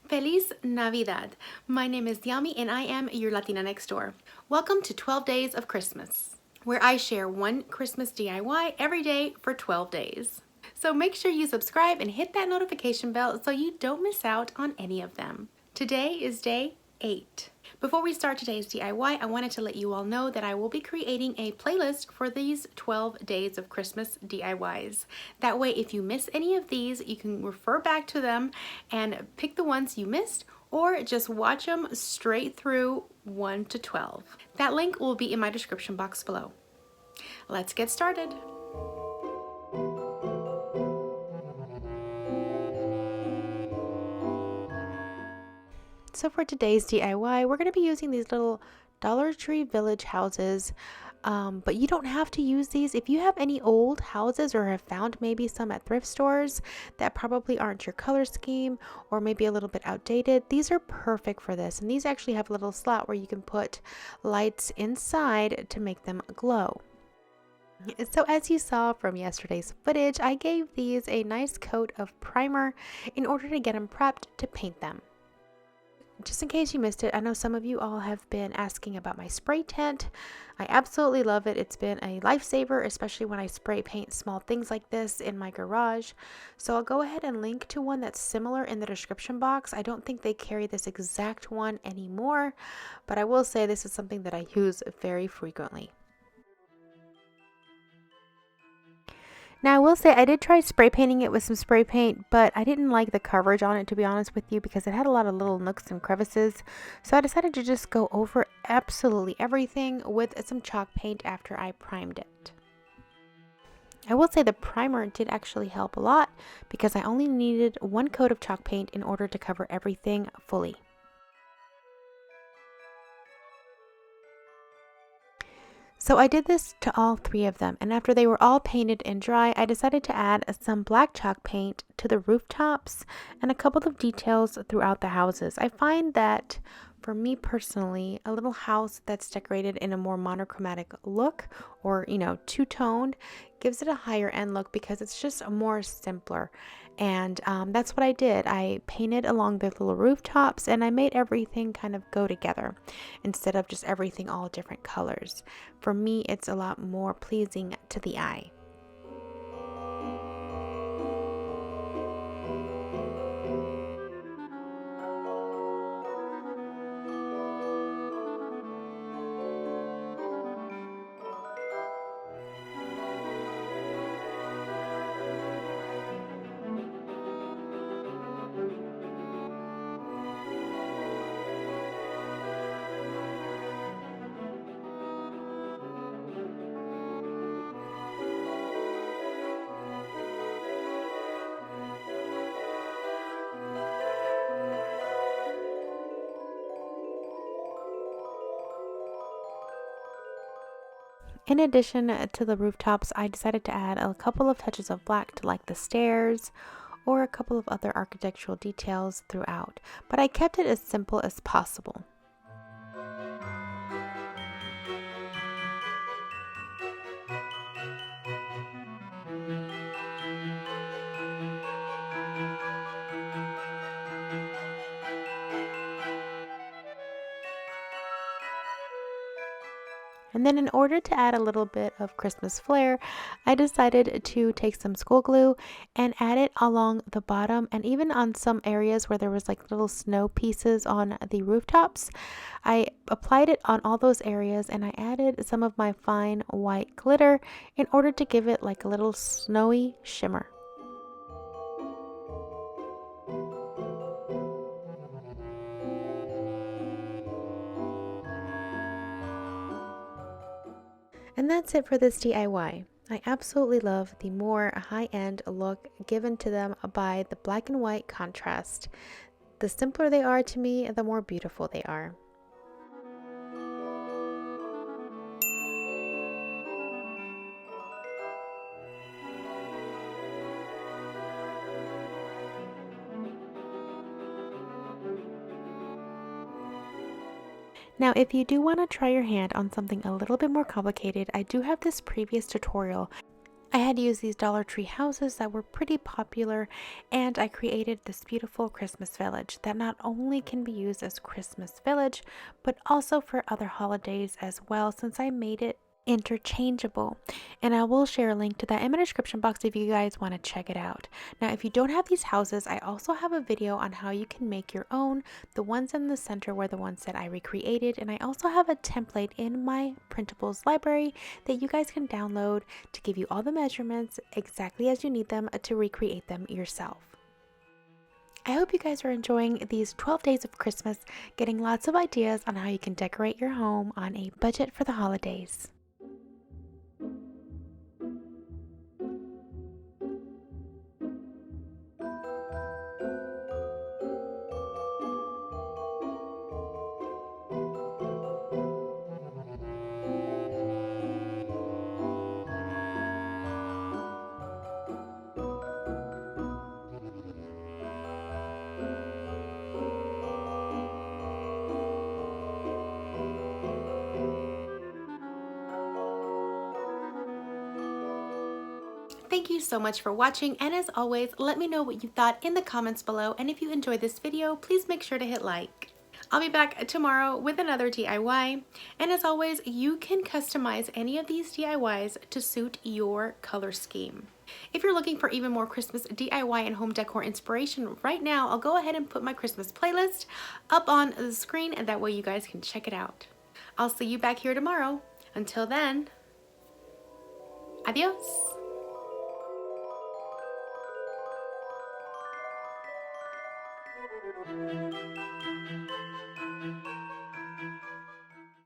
Feliz Navidad! My name is Yami and I am your Latina next door. Welcome to 12 Days of Christmas, where I share one Christmas DIY every day for 12 days. So make sure you subscribe and hit that notification bell so you don't miss out on any of them. Today is day 8. Before we start today's DIY, I wanted to let you all know that I will be creating a playlist for these 12 days of Christmas DIYs. That way, if you miss any of these, you can refer back to them and pick the ones you missed, or just watch them straight through 1 to 12. That link will be in my description box below. Let's get started. So for today's DIY, we're going to be using these little Dollar Tree Village houses, but you don't have to use these. If you have any old houses or have found maybe some at thrift stores that probably aren't your color scheme or maybe a little bit outdated, these are perfect for this. And these actually have a little slot where you can put lights inside to make them glow. So as you saw from yesterday's footage, I gave these a nice coat of primer in order to get them prepped to paint them. Just in case you missed it, I know some of you all have been asking about my spray tent. I absolutely love it. It's been a lifesaver, especially when I spray paint small things like this in my garage. So I'll go ahead and link to one that's similar in the description box. I don't think they carry this exact one anymore, but I will say this is something that I use very frequently. Now I will say I did try spray painting it with some spray paint, but I didn't like the coverage on it, to be honest with you, because it had a lot of little nooks and crevices. So I decided to just go over absolutely everything with some chalk paint after I primed it. I will say the primer did actually help a lot because I only needed one coat of chalk paint in order to cover everything fully. So I did this to all 3 of them, and after they were all painted and dry, I decided to add some black chalk paint to the rooftops and a couple of details throughout the houses. I find that for me personally, a little house that's decorated in a more monochromatic look or, two-toned gives it a higher end look because it's just more simpler. And that's what I did. I painted along the little rooftops and I made everything kind of go together instead of just everything all different colors. For me, it's a lot more pleasing to the eye. In addition to the rooftops, I decided to add a couple of touches of black to like the stairs or a couple of other architectural details throughout, but I kept it as simple as possible. And then in order to add a little bit of Christmas flair, I decided to take some school glue and add it along the bottom and even on some areas where there was like little snow pieces on the rooftops. I applied it on all those areas and I added some of my fine white glitter in order to give it like a little snowy shimmer. And that's it for this DIY. I absolutely love the more high-end look given to them by the black and white contrast. The simpler they are to me, the more beautiful they are. Now, if you do want to try your hand on something a little bit more complicated, I do have this previous tutorial. I had used these Dollar Tree houses that were pretty popular, and I created this beautiful Christmas village that not only can be used as Christmas village, but also for other holidays as well, since I made it interchangeable. And I will share a link to that in my description box if you guys want to check it out. Now, if you don't have these houses, I also have a video on how you can make your own. The ones in the center were the ones that I recreated, and I also have a template in my printables library that you guys can download to give you all the measurements exactly as you need them to recreate them yourself. I hope you guys are enjoying these 12 days of Christmas, getting lots of ideas on how you can decorate your home on a budget for the holidays. Thank you so much for watching, and as always, let me know what you thought in the comments below, and if you enjoyed this video, please make sure to hit like. I'll be back tomorrow with another DIY, and as always, you can customize any of these DIYs to suit your color scheme. If you're looking for even more Christmas DIY and home decor inspiration right now, I'll go ahead and put my Christmas playlist up on the screen, and that way you guys can check it out. I'll see you back here tomorrow. Until then, adios.